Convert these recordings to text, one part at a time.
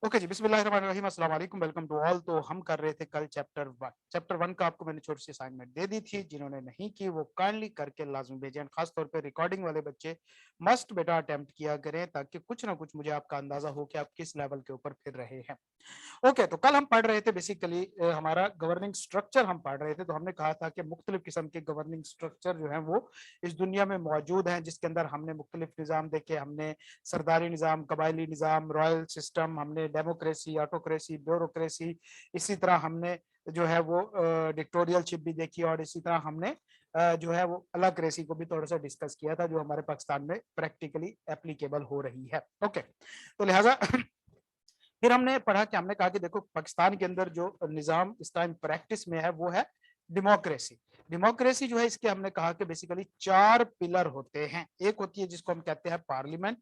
Okay जी, बिस्मिल्लाहिर्रहमानिर्रहीम, अस्सलाम वालेकुम, वेलकम टू ऑल। तो हम कर रहे थे कल चैप्टर 1 का आपको मैंने छोटी सी असाइनमेंट दे दी थी। जिन्होंने नहीं की वो काइंडली करके लाजमी भेजें। एंड खास तौर पे रिकॉर्डिंग वाले बच्चे मस्ट बेटा अटेम्प्ट किया करें, ताकि कुछ ना कुछ मुझे आपका अंदाजा हो कि आप किस लेवल के ऊपर फिर रहे हैं। ओके, तो कल हम पढ़ रहे थे बेसिकली हमारा गवर्निंग स्ट्रक्चर हम पढ़ रहे थे। तो हमने कहा था कि मुख्तलिफ किस्म के गवर्निंग स्ट्रक्चर जो है वो इस दुनिया में मौजूद हैं, जिसके अंदर हमने मुख्तलिफ निज़ाम देखे। हमने सरदारी निज़ाम, कबायली निज़ाम, रॉयल सिस्टम, हमने डेमोक्रेसी, ऑटोक्रेसी, ब्यूरोक्रेसी, इसी तरह हमने जो है वो डिक्टोरियलशिप भी देखी, और इसी तरह हमने जो है वो अलग रेसी को भी थोड़ा सा डिस्कस किया था, जो हमारे पाकिस्तान में प्रैक्टिकली एप्लीकेबल हो रही है। ओके, तो लिहाजा फिर हमने पढ़ा कि हमने कहा कि देखो पाकिस्तान के अंदर जो निज़ाम इस टाइम प्रैक्टिस में है वो है डेमोक्रेसी। डेमोक्रेसी जो है, इसके हमने कहा कि बेसिकली 4 पिलर होते हैं। एक होती है जिसको हम कहते हैं पार्लियामेंट।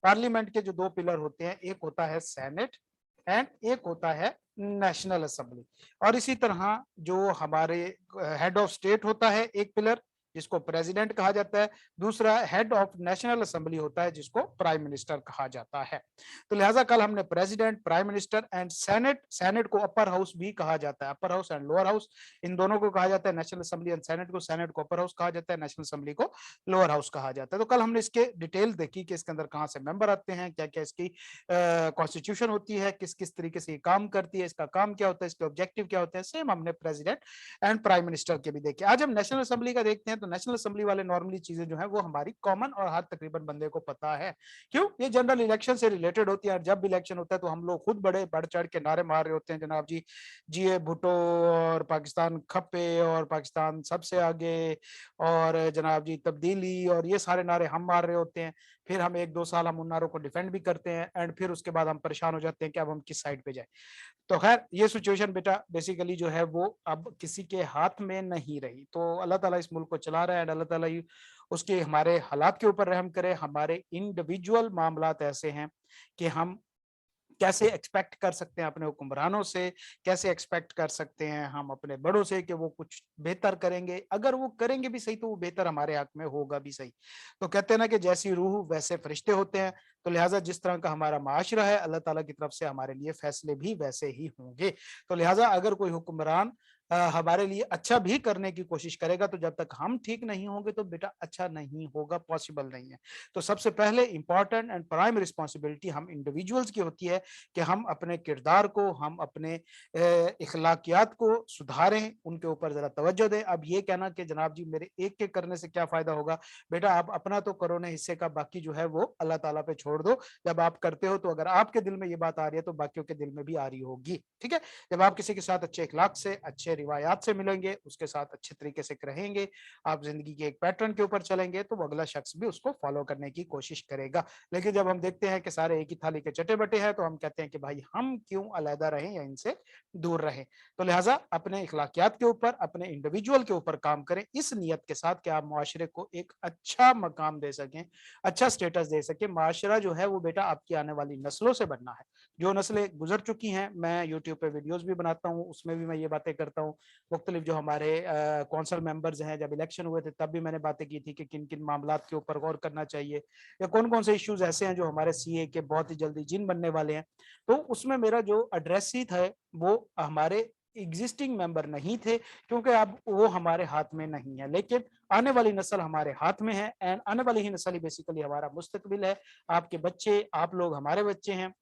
पार्लियामेंट के जो 2 पिलर होते हैं, एक होता है सेनेट एंड एक होता है नेशनल असेंबली। और इसी तरह जो हमारे हेड ऑफ स्टेट होता है एक पिलर, जिसको प्रेसिडेंट कहा जाता है। दूसरा हेड ऑफ नेशनल असेंबली होता है, जिसको प्राइम मिनिस्टर कहा जाता है। तो लिहाजा कल हमने president, prime minister and senate, senate को अपर हाउस भी कहा जाता है, upper house and lower house, इन दोनों को कहा जाता है। नेशनल असेंबली एंड सेनेट को, सेनेट को अपर हाउस कहा जाता है, नेशनल असेंबली को लोअर हाउस कहा जाता है। तो कल हमने इसके डिटेल देखी कि इसके अंदर कहाँ से मेंबर आते हैं, क्या क्या इसकी कॉन्स्टिट्यूशन होती है, किस किस तरीके से ये काम करती है, इसका काम क्या होता है, इसके ऑब्जेक्टिव क्या होते हैं। सेम हमने प्रेसिडेंट एंड प्राइम मिनिस्टर के भी देखे। आज हम नेशनल असेंबली का देखते हैं। तो नेशनल असेंबली वाले नॉर्मली चीजें जो है वो हमारी कॉमन और हर तकरीबन बंदे को पता है। क्यों? ये जनरल इलेक्शन से रिलेटेड होती है। जब इलेक्शन होता है तो हम लोग खुद बड़े बढ़ चढ़ के नारे मार रहे होते हैं, जनाब जी जिए भुट्टो, और पाकिस्तान खप्पे, और पाकिस्तान सबसे आगे, और जनाब जी तब्दीली, और ये सारे नारे हम मार रहे होते हैं। फिर हम 1-2 साल हम उन नारों को डिफेंड भी करते हैं, एंड फिर उसके बाद हम परेशान हो जाते हैं कि अब हम किस साइड पे जाए। तो खैर ये सिचुएशन बेटा बेसिकली जो है वो अब किसी के हाथ में नहीं रही। तो अल्लाह ताला इस मुल्क को चला रहा है, एंड अल्लाह ताला उसके हमारे हालात के ऊपर रहम करे। हमारे इंडिविजुअल मामलात ऐसे हैं कि हम कैसे एक्सपेक्ट कर सकते हैं अपने हुक्मरानों से, कैसे एक्सपेक्ट कर सकते हैं हम अपने बड़ों से कि वो कुछ बेहतर करेंगे। अगर वो करेंगे भी सही तो वो बेहतर हमारे हक में होगा भी सही। तो कहते हैं ना कि जैसी रूह वैसे फरिश्ते होते हैं। तो लिहाजा जिस तरह का हमारा माशरा है, अल्लाह ताला की तरफ से हमारे लिए फैसले भी वैसे ही होंगे। तो लिहाजा अगर कोई हुक्मरान हमारे लिए अच्छा भी करने की कोशिश करेगा, तो जब तक हम ठीक नहीं होंगे तो बेटा अच्छा नहीं होगा, पॉसिबल नहीं है। तो सबसे पहले इंपॉर्टेंट एंड प्राइम रिस्पॉन्सिबिलिटी हम इंडिविजुअल्स की होती है कि हम अपने किरदार को, हम अपने इखलाकियात को सुधारें, उनके ऊपर जरा तवज्जो दें। अब ये कहना कि जनाब जी मेरे एक के करने से क्या फायदा होगा, बेटा आप अपना तो करो ना हिस्से का, बाकी जो है वो अल्लाह ताला पे छोड़ दो। जब आप करते हो तो अगर आपके दिल में ये बात आ रही है तो बाकियों के दिल में भी आ रही होगी। ठीक है, जब आप किसी के साथ अच्छे इखलाक से, अच्छे रिवायात से मिलेंगे, उसके साथ अच्छे तरीके से रहेंगे, आप जिंदगी के एक पैटर्न के ऊपर चलेंगे, तो वो अगला शख्स भी उसको फॉलो करने की कोशिश करेगा। लेकिन जब हम देखते हैं कि सारे एक ही थाली के चटे बटे हैं, तो हम कहते हैं कि भाई हम क्यों अलहदा रहें या इनसे दूर रहें। तो लिहाजा अपने इखलाकियात के ऊपर, अपने इंडिविजुअल के ऊपर काम करें, इस नियत के साथ कि आप मुआशरे को एक अच्छा मकाम दे सकें, अच्छा स्टेटस दे सकें। माशरा जो है वो बेटा आपकी आने वाली नस्लों से बनना है। जो नस्लें गुजर चुकी हैं, मैं यूट्यूब पे वीडियोज भी बनाता हूँ, उसमें भी मैं ये बातें करता हूँ। मुख्तलिफ जो हमारे कौंसल मेंबर्स हैं, जब इलेक्शन हुए थे तब भी मैंने बातें की थी कि किन किन मामलात के ऊपर गौर करना चाहिए, या कौन कौन से इश्यूज ऐसे हैं जो हमारे सीए के बहुत ही जल्दी जिन बनने वाले हैं। तो उसमें मेरा जो एड्रेस ही था वो हमारे एग्जिस्टिंग मेंबर नहीं थे, क्योंकि अब वो हमारे हाथ में नहीं है। लेकिन आने वाली नस्ल हमारे हाथ में है, एंड आने वाली ही नस्ल ही बेसिकली हमारा मुस्तकबिल है। आपके बच्चे, आप लोग हमारे बच्चे हैं।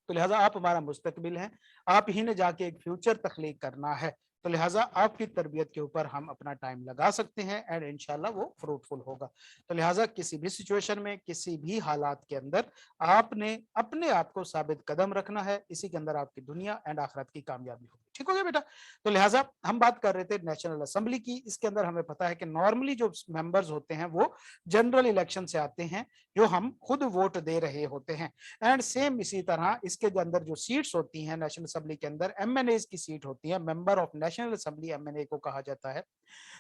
तो लिहाजा आप हमारा मुस्तकबिल हैं, आप ही ने जाके एक फ्यूचर तख्लीक करना है। तो लिहाजा आपकी तरबियत के ऊपर हम अपना टाइम लगा सकते हैं, एंड इंशाल्लाह वो फ्रूटफुल होगा। तो लिहाजा किसी भी सिचुएशन में, किसी भी हालात के अंदर आपने अपने आप को साबित कदम रखना है। इसी के अंदर आपकी दुनिया एंड आखिरत की कामयाबी होगी। ठीक हो गया बेटा? तो लिहाजा हम बात कर रहे थे नेशनल असेंबली की। इसके अंदर हमें पता है कि नॉर्मली जो मेंबर्स होते हैं वो जनरल इलेक्शन से आते हैं, जो हम खुद वोट दे रहे होते हैं। एंड सेम इसी तरह इसके अंदर जो सीट्स होती हैं नेशनल असेंबली के अंदर, एमएनए की सीट होती है, member of national assembly MNA को कहा जाता है।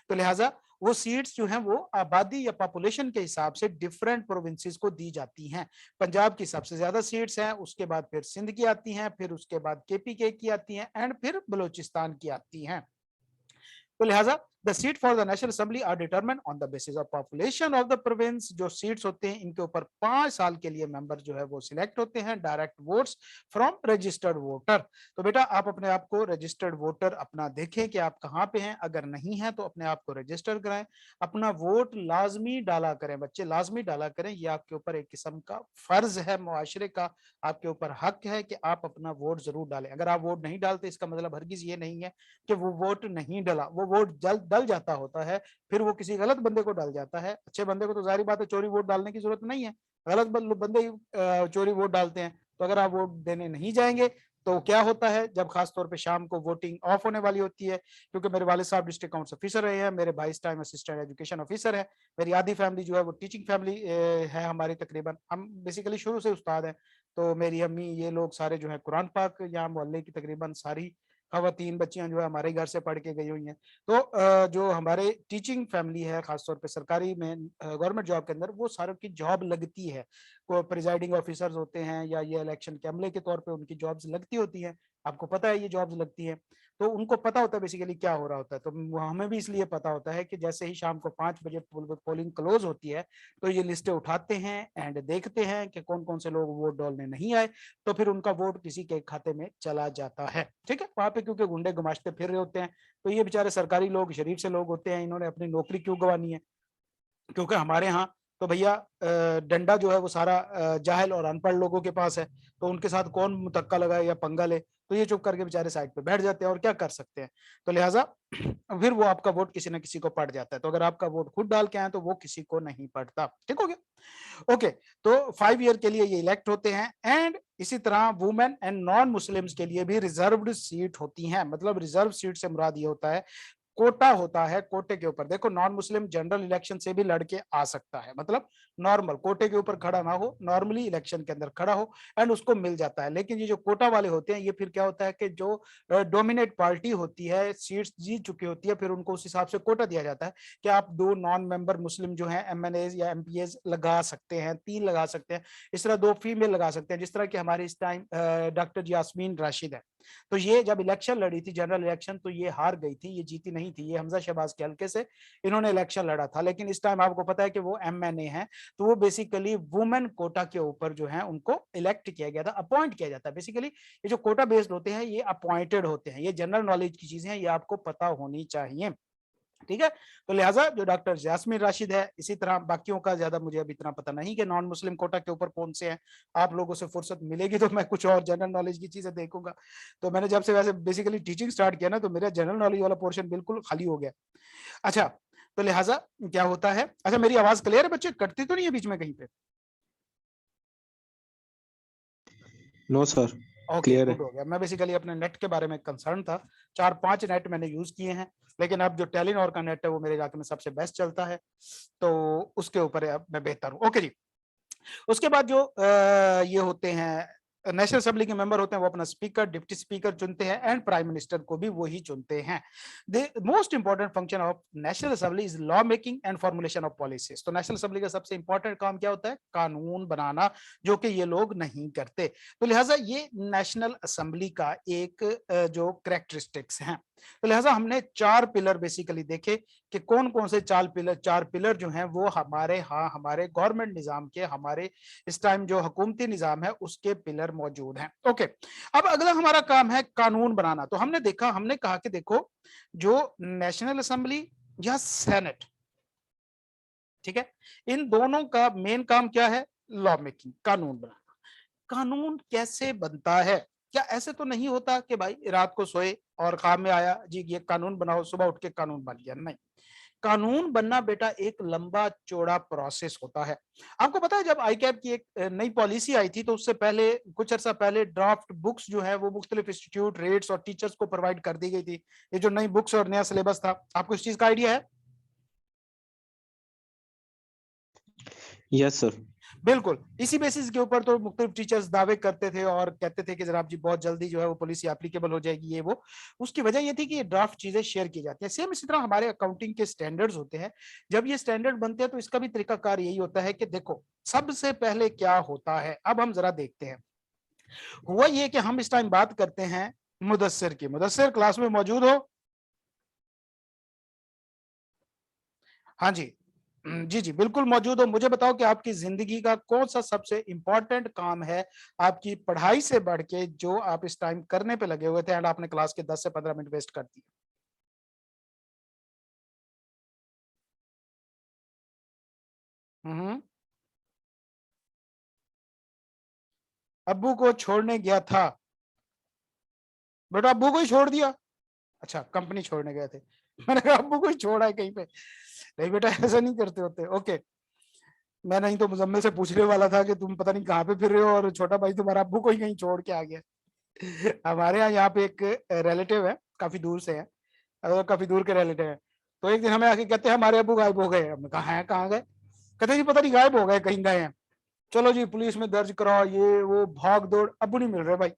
तो लिहाजा वो सीट्स जो हैं वो आबादी या पॉपुलेशन के हिसाब से डिफरेंट प्रोविंसेस को दी जाती हैं। पंजाब की सबसे ज्यादा सीट्स हैं, उसके बाद फिर सिंध की आती हैं, फिर उसके बाद केपीके की आती हैं, एंड फिर बलूचिस्तान की आती हैं। तो लिहाजा the seat for the national assembly are determined on the basis of population of the province. जो सीट्स होते हैं इनके ऊपर 5 साल के लिए मेंबर जो है वो सिलेक्ट होते हैं, direct votes from registered voter. तो बेटा आप अपने आप को रजिस्टर्ड वोटर अपना देखें कि आप कहाँ पे हैं, अगर नहीं है तो अपने आप को रजिस्टर कराएं, अपना वोट लाजमी डाला करें बच्चे, लाजमी डाला करें। ये आपके ऊपर एक किस्म का फर्ज है, मुआशरे का आपके ऊपर हक है कि आप अपना वोट जरूर डालें। अगर आप वोट नहीं डालते इसका मतलब हरगिज ये नहीं है कि वो वोट नहीं डला, वो वोट जल्द डल जाता होता है, फिर वो किसी गलत बंदे को डल जाता है। अच्छे बंदे को तो जाहिर बात है चोरी वोट डालने की जरूरत नहीं है, गलत बंदे चोरी वोट डालते हैं। तो अगर आप वोट देने नहीं जाएंगे तो क्या होता है, जब खास तौर पे शाम को वोटिंग ऑफ होने वाली होती है, क्योंकि मेरे वाले साहब डिस्ट्रिक्ट अकाउंट्स ऑफिसर रहे हैं, मेरे भाई इस टाइम असिस्टेंट एजुकेशन ऑफिसर है, मेरी आधी फैमिली जो है वो टीचिंग फैमिली है हमारी, तकरीबन हम बेसिकली शुरू से उस्ताद हैं। तो मेरी अम्मी ये लोग सारे जो है कुरान पाक यहाँ मोहल्ले की तकरीबन सारी खवातीन बच्चियां जो है हमारे घर से पढ़ के गई हुई हैं। तो जो हमारे टीचिंग फैमिली है खासतौर पे सरकारी में गवर्नमेंट जॉब के अंदर, वो सारों की जॉब लगती है, को प्रिजाइडिंग ऑफिसर्स होते हैं या ये इलेक्शन के अमले के तौर पे उनकी जॉब्स लगती होती हैं। आपको पता है ये जॉब्स लगती हैं, तो उनको पता होता है बेसिकली क्या हो रहा होता है। तो हमें भी इसलिए पता होता है कि जैसे ही शाम को 5 बजे पोलिंग क्लोज होती है तो ये लिस्टें उठाते हैं एंड देखते हैं कि कौन कौन से लोग वोट डालने नहीं आए, तो फिर उनका वोट किसी के खाते में चला जाता है। ठीक है, वहां पे क्योंकि गुंडे गुमाश्ते फिर रहे होते हैं, तो ये बेचारे सरकारी लोग शरीफ से लोग होते हैं, इन्होंने अपनी नौकरी क्यों गंवानी है। क्योंकि हमारे यहाँ तो भैया डंडा जो है वो सारा जाहिल और अनपढ़ लोगों के पास है, तो उनके साथ कौन मुतक्का लगाए या पंगा ले, तो ये चुप करके बेचारे साइड पे बैठ जाते हैं और क्या कर सकते हैं। तो लिहाजा फिर वो आपका वोट किसी ना किसी को पड़ जाता है। तो अगर आपका वोट खुद डाल के आए तो वो किसी को नहीं पड़ता। ठीक हो गया, ओके। तो 5 ईयर के लिए ये इलेक्ट होते हैं। एंड इसी तरह वुमेन एंड नॉन मुस्लिम्स के लिए भी रिजर्व्ड सीट होती हैं। मतलब रिजर्व सीट से मुराद ये होता है कोटा होता है, कोटे के ऊपर देखो, नॉन मुस्लिम जनरल इलेक्शन से भी लड़के आ सकता है, मतलब नॉर्मल कोटे के ऊपर खड़ा ना हो, नॉर्मली इलेक्शन के अंदर खड़ा हो एंड उसको मिल जाता है। लेकिन ये जो कोटा वाले होते हैं, ये फिर क्या होता है कि जो डोमिनेट पार्टी होती है, सीट्स जीत चुकी होती है, फिर उनको उस हिसाब से कोटा दिया जाता है कि आप 2 नॉन मेंबर मुस्लिम जो है एमएनए या एमपीएस लगा सकते हैं, 3 लगा सकते हैं, इस तरह 2 फीमेल लगा सकते हैं, जिस तरह की हमारे इस टाइम डॉक्टर यास्मीन राशिद है। तो ये जब इलेक्शन लड़ी थी जनरल इलेक्शन, तो ये हार गई थी, ये जीती नहीं थी, ये हमजा शहबाज के हल्के से इन्होंने इलेक्शन लड़ा था। लेकिन इस टाइम आपको पता है कि वो एमएनए है, तो वो बेसिकली वुमेन कोटा के ऊपर जो है उनको इलेक्ट किया गया था, अपॉइंट किया जाता है। बेसिकली ये जो कोटा बेस्ड होते हैं ये अपॉइंटेड होते हैं, ये जनरल नॉलेज की चीजें हैं, ये आपको पता होनी चाहिए। ठीक है, तो लिहाजा जो डॉक्टर यास्मीन राशिद है, इसी तरह बाकियों का ज्यादा मुझे अभी इतना पता नहीं कि नॉन मुस्लिम कोटा के ऊपर कौन से हैं। आप लोगों से फुर्सत मिलेगी तो मैं कुछ और जनरल नॉलेज की चीजें देखूंगा। तो मैंने जब से वैसे बेसिकली टीचिंग स्टार्ट किया ना, तो मेरा जनरल नॉलेज वाला पोर्शन बिल्कुल खाली हो गया। अच्छा, तो लिहाजा क्या होता है, अच्छा मेरी आवाज क्लियर है बच्चे, कटती तो नहीं है बीच में कहीं पे? नो सर, ओके क्लियर है। गुड हो गया। मैं बेसिकली अपने नेट के बारे में कंसर्न था, 4-5 नेट मैंने यूज किए हैं, लेकिन अब जो टेलीनॉर का नेट है वो मेरे इलाके में सबसे बेस्ट चलता है, तो उसके ऊपर अब मैं बेहतर हूँ। ओके जी, उसके बाद जो ये होते हैं नेशनल असेंबली के मेंबर होते हैं, वो अपना स्पीकर, डिप्टी स्पीकर चुनते हैं एंड प्राइम मिनिस्टर को भी वही चुनते हैं। The most important function of national assembly is law making and formulation of policies. तो नेशनल असेंबली का सबसे इंपॉर्टेंट काम क्या होता है? कानून बनाना, जो कि ये लोग नहीं करते। तो लिहाजा ये नेशनल असेंबली का एक जो करेक्टरिस्टिक्स हैं। तो लिहाजा हमने 4 पिलर बेसिकली देखे कि कौन कौन से 4 पिलर जो हैं वो हमारे गवर्नमेंट निजाम के, हमारे इस टाइम जो हुकूमती निजाम है उसके पिलर मौजूद हैं। ओके, अब अगला हमारा काम है कानून बनाना। तो हमने कहा कि देखो, जो नेशनल असेंबली या सेनेट, ठीक है, इन दोनों का मेन काम क्या है? लॉ मेकिंग, कानून बनाना। कानून कैसे बनता है? क्या ऐसे तो नहीं होता कि भाई रात को सोए और ख्वाब में आया जी ये कानून बनाओ, सुबह उठ के कानून बन गया? नहीं, कानून बनना बेटा एक लंबा चौड़ा प्रोसेस होता है। आपको पता है जब आईकैब की एक नई पॉलिसी आई थी, तो उससे पहले कुछ अर्सा पहले ड्राफ्ट बुक्स जो है वो मुख्तलिफ इंस्टीट्यूट, रेट्स और टीचर्स को प्रोवाइड कर दी गई थी। ये जो नई बुक्स और नया सिलेबस था, आपको इस चीज का आइडिया है? Yes sir. बिल्कुल, इसी बेसिस के ऊपर तो मुख्तलिफ टीचर्स दावे करते थे और कहते थे कि जनाब जी बहुत जल्दी जो है वो पॉलिसी एप्लीकेबल हो जाएगी, ये वो। उसकी वजह ये थी कि ये ड्राफ्ट चीजें शेयर की जाती है। सेम इसी तरह हमारे अकाउंटिंग के स्टैंडर्ड्स होते हैं, जब ये स्टैंडर्ड बनते हैं तो इसका भी तरीकाकार यही होता है कि देखो सबसे पहले क्या होता है, अब हम जरा देखते हैं। हुआ ये कि हम इस टाइम बात करते हैं मुदस्सिर की। मुदस्सिर क्लास में मौजूद हो? हाँ जी, जी, जी, बिल्कुल मौजूद हो। मुझे बताओ कि आपकी ज़िंदगी का कौन-सा सबसे इम्पोर्टेंट काम है, आपकी पढ़ाई से बढ़ के जो आप इस टाइम करने पे लगे हुए थे एंड आपने क्लास के 10 से 15 मिनट वेस्ट कर दिए? हुँ, हुँ। अब्बू को छोड़ने गया था। बेटा अब्बू को ही छोड़ दिया? अच्छा, कंपनी छोड़ने गए थे। मैंने कहा अब्बू को ही छोड़ा है कहीं पे। नहीं बेटा ऐसा नहीं करते होते। ओके, मैं नहीं तो मुज़म्मिल से पूछने वाला था कि तुम पता नहीं कहाँ पे फिर रहे हो और छोटा भाई तुम्हारा अब्बू को ही कहीं छोड़ के आ गया। हमारे यहाँ पे एक रिलेटिव है, काफ़ी दूर से है, काफ़ी दूर के रिलेटिव हैं। तो एक दिन हमें आके कहते हैं हमारे अब्बू गायब हो गए। हमने कहा हैं, कहाँ गए? कहते जी पता नहीं गायब हो गए, कहीं गए हैं। चलो जी पुलिस में दर्ज कराओ, ये वो भाग-दौड़, अब्बू नहीं मिल रहे भाई।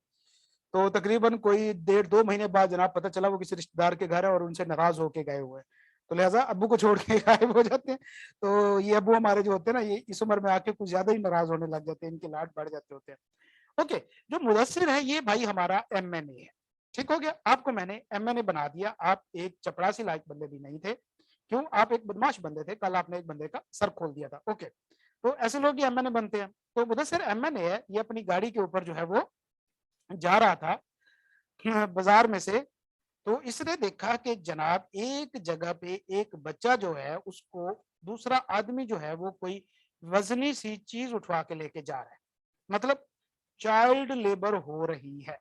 तो तकरीबन कोई डेढ़ 2 महीने बाद जनाब पता चला वो किसी रिश्तेदार के घर है और उनसे नाराज़ होके गए हुए हैं। तो लिहाज़ा अब्बू को छोड़ के गायब हो जाते हैं। तो ये अब्बू हमारे जो होते हैं ना, ये इस उम्र में आके कुछ ज़्यादा ही नाराज़ होने लग जाते हैं, इनके लाड बढ़ जाते होते हैं। ओके, जो मुदस्सिर है ये भाई हमारा एमएनए है। ठीक हो गया? आपको मैंने एमएनए बना दिया, आप एक चपरासी लायक बंदे भी नहीं थे। क्यों? आप एक बदमाश बंदे थे, कल आपने एक बंदे का सर खोल दिया था। ओके, तो ऐसे लोग ही एमएनए बनते हैं। तो मुदस्सिर एमएनए है, ये अपनी गाड़ी के ऊपर जो है वो जा रहा था बाजार में से। तो इसने देखा कि जनाब एक जगह पे एक बच्चा जो है उसको दूसरा आदमी जो है वो कोई वजनी सी चीज उठवा के लेके जा रहा है, मतलब चाइल्ड लेबर हो रही है।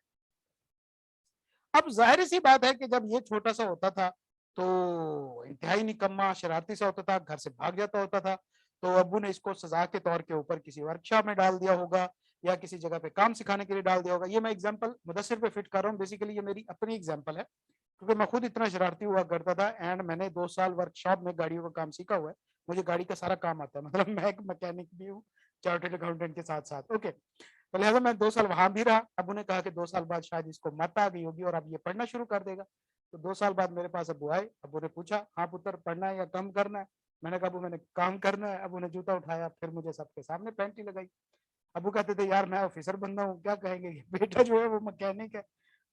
अब जाहिर सी बात है कि जब ये छोटा सा होता था तो इंतहाई निकम्मा शरारती सा होता था, घर से भाग जाता होता था। तो अब्बू ने इसको सजा के तौर के ऊपर किसी वर्कशॉप में डाल दिया होगा या किसी जगह पे काम सिखाने के लिए डाल दिया होगा। ये मैं एग्जांपल मुदस्सिर पे फिट कर रहा हूँ, बेसिकली ये मेरी अपनी एग्जांपल है क्योंकि मैं खुद इतना शरारती हुआ करता था एंड मैंने 2 साल वर्कशॉप में गाड़ियों का काम सीखा हुआ है। मुझे गाड़ी का सारा काम आता है, मतलब मैं एक मैकेनिक भी हूँ चार्टर्ड अकाउंटेंट के साथ साथ। ओके, तो लिहाजा मैं 2 साल वहां भी रहा। अब उन्हें कहा कि 2 साल बाद शायद इसको मत आ गई होगी और अब ये पढ़ना शुरू कर देगा। तो 2 साल बाद मेरे पास अबू आए। अबू ने पूछा, हाँ पुत्र पढ़ना है या कम करना है? मैंने कहा अबू मैंने काम करना है। अबू ने जूता उठाया, फिर मुझे सबके सामने पेंटी लगाई। अबू कहते थे यार मैं ऑफिसर बंदा हूँ, क्या कहेंगे, बेटा जो है वो मैकेनिक है।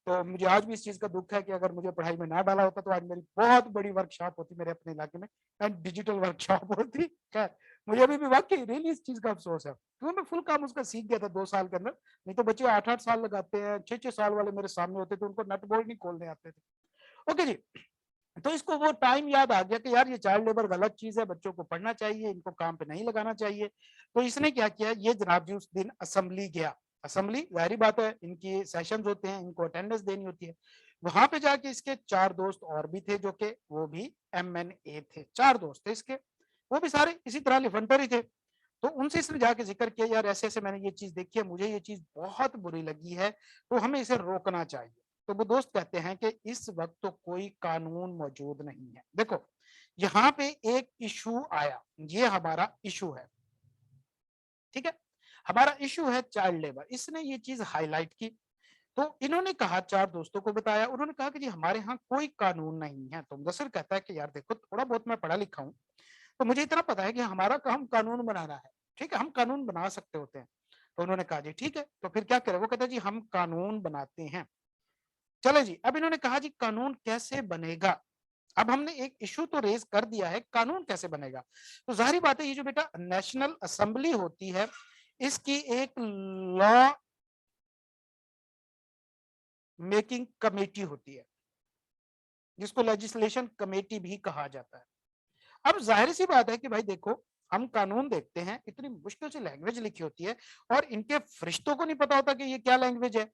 तो मुझे आज भी इस चीज का दुख है कि अगर मुझे पढ़ाई में ना डाला होता तो आज मेरी बहुत बड़ी वर्कशॉप होती मेरे अपने इलाके में एंड डिजिटल वर्कशॉप होती। खैर, मुझे अभी भी वाकई रियली इस चीज का अफसोस है क्योंकि मैं फुल काम उसका सीख गया था 2 साल के अंदर। नहीं तो बच्चे 8-8 साल लगाते हैं, 6-6 साल वाले मेरे सामने होते थे, उनको नट बोल्ट नहीं खोलने आते थे। ओके जी, तो इसको वो टाइम याद आ गया कि यार ये चाइल्ड लेबर गलत चीज है, बच्चों को पढ़ना चाहिए, इनको काम पे नहीं लगाना चाहिए। तो इसने क्या किया, ये जनाब जी उस दिन असेंबली गया। असेंबली जाहिर बात है इनकी सेशंस होते हैं, इनको अटेंडेंस देनी होती है। वहां पे जाके इसके 4 दोस्त और भी थे जो कि वो भी एमएनए थे। 4 दोस्त थे इसके, वो भी सारे इसी तरह लिफंटर ही थे। तो उनसे इसने जाके जिक्र किया यार ऐसे ऐसे मैंने ये चीज देखी है, मुझे ये चीज बहुत बुरी लगी है, तो हमें इसे रोकना चाहिए। तो वो दोस्त कहते हैं कि इस वक्त तो कोई कानून मौजूद नहीं है। देखो यहाँ पे एक इशू आया, ये हमारा इशू है, ठीक है, हमारा इशू है चाइल्ड लेबर। इसने ये चीज हाईलाइट की। तो इन्होंने कहा, 4 दोस्तों को बताया, उन्होंने कहा कि जी हमारे यहाँ कोई कानून नहीं है। तो मुदस्सिर कहता है कि यार देखो थोड़ा बहुत मैं पढ़ा लिखा हूँ, तो मुझे इतना पता है कि हमारा काम कानून बनाना है। ठीक है, हम कानून बना सकते होते हैं। तो उन्होंने कहा जी ठीक है, तो फिर क्या करें? वो कहता है जी हम कानून बनाते हैं। चले जी, अब इन्होंने कहा जी कानून कैसे बनेगा? अब हमने एक इशू तो रेज कर दिया है, कानून कैसे बनेगा? तो जाहिर बात है ये जो बेटा नेशनल असेंबली होती है, इसकी एक लॉ मेकिंग कमेटी होती है, जिसको लेजिस्लेशन कमेटी भी कहा जाता है। अब जाहिर सी बात है कि भाई देखो, हम कानून देखते हैं, इतनी मुश्किल से लैंग्वेज लिखी होती है और इनके फरिश्तों को नहीं पता होता कि ये क्या लैंग्वेज है।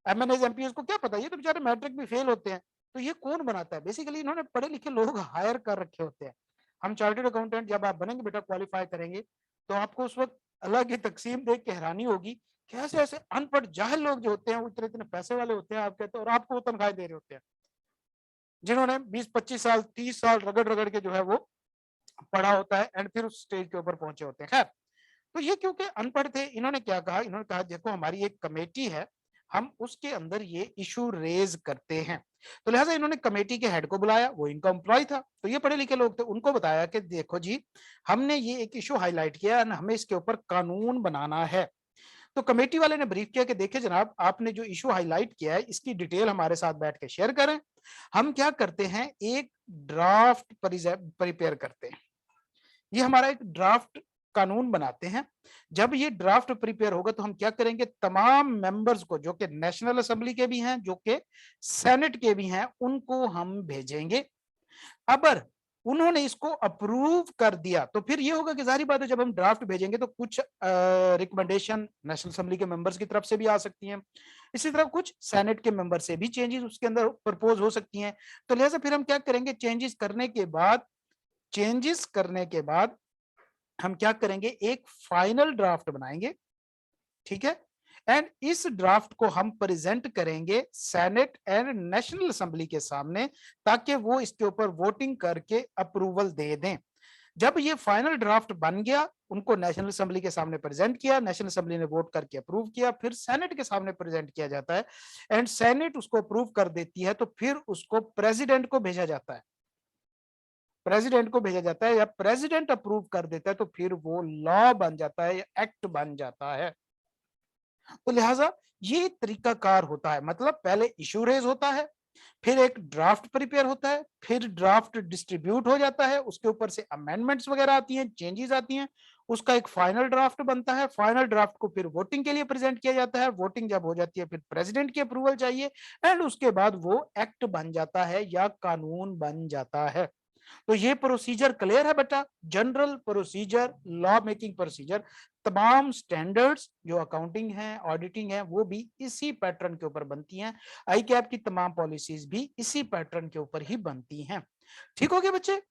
एमएनएस एमपीएस को क्या पता, ये तो बेचारे मैट्रिक भी फेल होते हैं। तो ये कौन बनाता है? बेसिकली इन्होंने पढ़े लिखे लोग हायर कर रखे होते हैं। हम चार्टर्ड अकाउंटेंट जब आप बनेंगे बेटा, क्वालिफाई करेंगे, तो आपको उस वक्त अलग ही तकसीम देख के हैरानी होगी। कैसे ऐसे अनपढ़ जाहिल लोग जो होते हैं वो इतने इतने पैसे वाले होते हैं, आप कहते हैं, और आपको वो तनख्वाह दे रहे होते हैं, जिन्होंने 20-25 साल 30 साल रगड़ रगड़ के जो है वो पढ़ा होता है एंड फिर उस स्टेज के ऊपर पहुंचे होते हैं। खैर, तो ये क्योंकि अनपढ़ थे, इन्होंने क्या कहा, इन्होंने कहा देखो हमारी एक कमेटी है, हम उसके अंदर ये इशू रेज करते हैं। तो लिहाजा इन्होंने कमेटी के हेड को बुलाया, वो इनका एम्प्लॉय था, तो ये पढ़े लिखे लोग थे, उनको बताया कि देखो जी हमने ये एक इशू हाईलाइट किया है, हमें इसके ऊपर कानून बनाना है। तो कमेटी वाले ने ब्रीफ किया कि देखिए जनाब, आपने जो इशू हाईलाइट किया है इसकी डिटेल हमारे साथ बैठ के शेयर करें। हम क्या करते हैं, एक ड्राफ्ट प्रिपेयर करते हैं। ये हमारा एक ड्राफ्ट कानून बनाते हैं। जब ये ड्राफ्ट प्रिपेयर होगा तो हम क्या करेंगे, तमाम मेंबर्स को, जो कि नेशनल असेंबली के भी हैं, जो कि सेनेट के भी हैं, उनको हम भेजेंगे। अगर उन्होंने इसको अप्रूव कर दिया तो फिर ये होगा कि जाहिर बात है, जब हम ड्राफ्ट भेजेंगे तो कुछ रिकमेंडेशन नेशनल असेंबली के मेंबर्स की तरफ से भी आ सकती हैं, इसी तरह कुछ सेनेट के मेंबर से भी चेंजेस उसके अंदर प्रपोज हो सकती हैं। तो लिहाजा फिर हम क्या करेंगे, चेंजेस करने के बाद हम क्या करेंगे, एक फाइनल ड्राफ्ट बनाएंगे, ठीक है। एंड इस ड्राफ्ट को हम प्रेजेंट करेंगे सेनेट एंड नेशनल असेंबली के सामने, ताकि वो इसके ऊपर वोटिंग करके अप्रूवल दे दें। जब ये फाइनल ड्राफ्ट बन गया, उनको नेशनल असेंबली के सामने प्रेजेंट किया, नेशनल असेंबली ने वोट करके अप्रूव किया, फिर सेनेट के सामने प्रेजेंट किया जाता है एंड सेनेट उसको अप्रूव कर देती है, तो फिर उसको प्रेसिडेंट को भेजा जाता है, या प्रेसिडेंट अप्रूव कर देता है, तो फिर वो लॉ बन जाता है या एक्ट बन जाता है। तो लिहाजा ये तरीकाकार होता है, मतलब पहले इशू रेज होता है, फिर एक ड्राफ्ट प्रिपेयर होता है, फिर ड्राफ्ट डिस्ट्रीब्यूट हो जाता है, उसके ऊपर से अमेंडमेंट्स वगैरह आती हैं, चेंजेस आती हैं, उसका एक फाइनल ड्राफ्ट बनता है, फाइनल ड्राफ्ट को फिर वोटिंग के लिए प्रेजेंट किया जाता है, वोटिंग जब हो जाती है फिर प्रेसिडेंट की अप्रूवल चाहिए एंड उसके बाद वो एक्ट बन जाता है या कानून बन जाता है। तो ये प्रोसीजर क्लियर है बेटा, general procedure, law making procedure, तमाम स्टैंडर्ड्स जो अकाउंटिंग है, ऑडिटिंग है, वो भी इसी पैटर्न के ऊपर बनती हैं। आई कैप की तमाम पॉलिसीज भी इसी पैटर्न के ऊपर ही बनती हैं। ठीक हो गया बच्चे?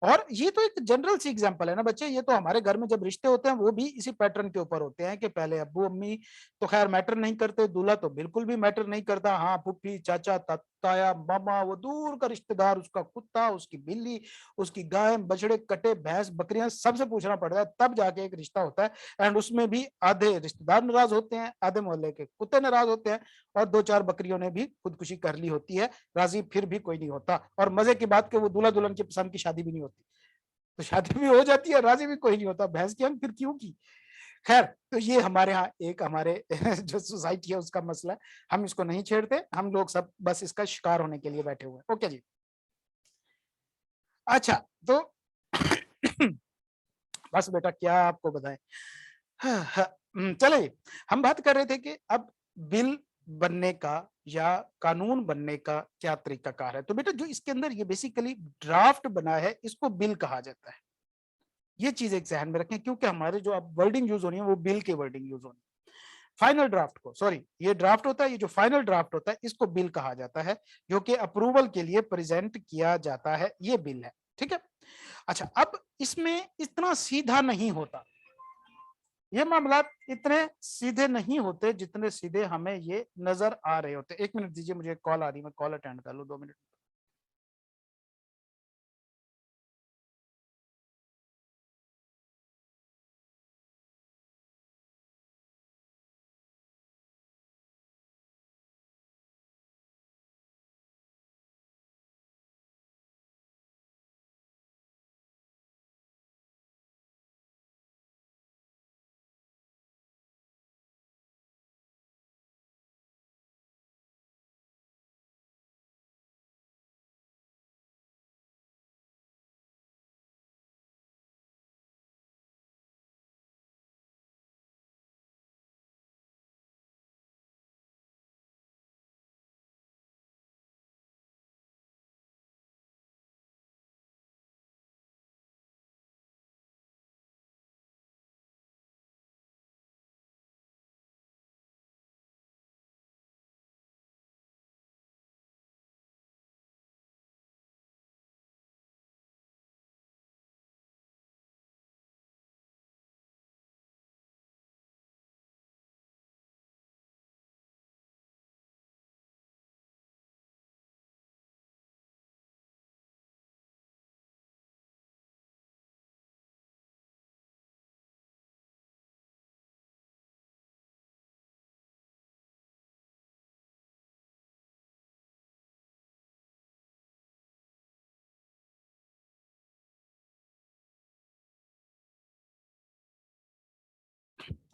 और ये तो एक जनरल सी एग्जांपल है ना बच्चे, ये तो हमारे घर में जब रिश्ते होते हैं वो भी इसी पैटर्न के ऊपर होते हैं कि पहले अब्बू अम्मी तो खैर मैटर नहीं करते, दूल्हा तो बिल्कुल भी मैटर नहीं करता, हाँ फूफी चाचा ताया मामा, वो दूर का रिश्तेदार, उसका कुत्ता, उसकी बिल्ली, उसकी गाय बछड़े कटे भैंस बकरियां, सबसे पूछना पड़ता है, तब जाके एक रिश्ता होता है। एंड उसमें भी आधे रिश्तेदार नाराज होते हैं, आधे मोहल्ले के कुत्ते नाराज होते हैं, और दो चार बकरियों ने भी खुदकुशी कर ली होती है, राजी फिर भी कोई नहीं होता। और मजे की बात कि वो दूल्हा दुल्हन की पसंद की शादी भी नहीं होती, तो शादी भी हो जाती है, राजी भी कोई नहीं होता, भैंस की हम फिर क्यों की। खैर, तो ये हमारे यहाँ एक हमारे जो सोसाइटी है उसका मसला है, हम इसको नहीं छेड़ते, हम लोग सब बस इसका शिकार होने के लिए बैठे हुए हैं। ओके जी। अच्छा, तो बस बेटा क्या आपको बताएं। चलिए, हम बात कर रहे थे कि अब बिल बनने का या कानून बनने का क्या तरीकाकार है। तो बेटा जो इसके अंदर ये बेसिकली ड्राफ्ट बना है, इसको बिल कहा जाता है। ये चीज एक ध्यान में रखें, क्योंकि हमारे जो अब वर्डिंग यूज होनी है वो बिल की वर्डिंग यूज होनी है। फाइनल ड्राफ्ट को, सॉरी, ये ड्राफ्ट होता है, ये जो फाइनल ड्राफ्ट होता है इसको बिल कहा जाता है, जो कि अप्रूवल के लिए प्रेजेंट किया जाता है, ये बिल है। ठीक है। अच्छा, अब इसमें इतना सीधा नहीं होता, ये मामला इतने सीधे नहीं होते जितने सीधे हमें ये नजर आ रहे होते। एक मिनट दीजिए, मुझे कॉल आ रही है, मैं कॉल अटेंड कर लूं, 2 मिनट।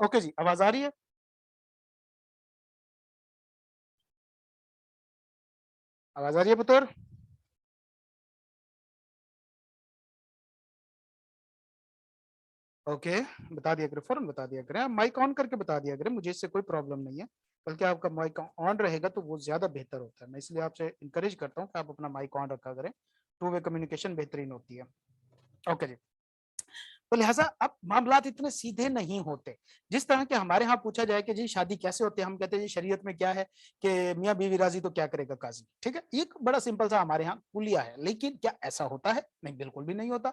ओके जी, आवाज आ रही है? आवाज आ रही है पुत्र? ओके, बता दिया करें, फौरन बता दिया करें, माइक ऑन करके बता दिया करें, मुझे इससे कोई प्रॉब्लम नहीं है, बल्कि आपका माइक ऑन रहेगा तो वो ज्यादा बेहतर होता है। मैं इसलिए आपसे इंकरेज करता हूँ कि आप अपना माइक ऑन रखा करें, टू वे कम्युनिकेशन बेहतरीन होती है। ओके जी, तो लिहाजा अब मामलात इतने सीधे नहीं होते। जिस तरह के हमारे यहाँ पूछा जाए कि जी शादी कैसे होती है, हम कहते हैं जी शरीयत में क्या है कि मियाँ बीवी राजी तो क्या करेगा काजी। ठीक है, एक बड़ा सिंपल सा हमारे यहाँ कुलिया है, लेकिन क्या ऐसा होता है? नहीं, बिल्कुल भी नहीं होता।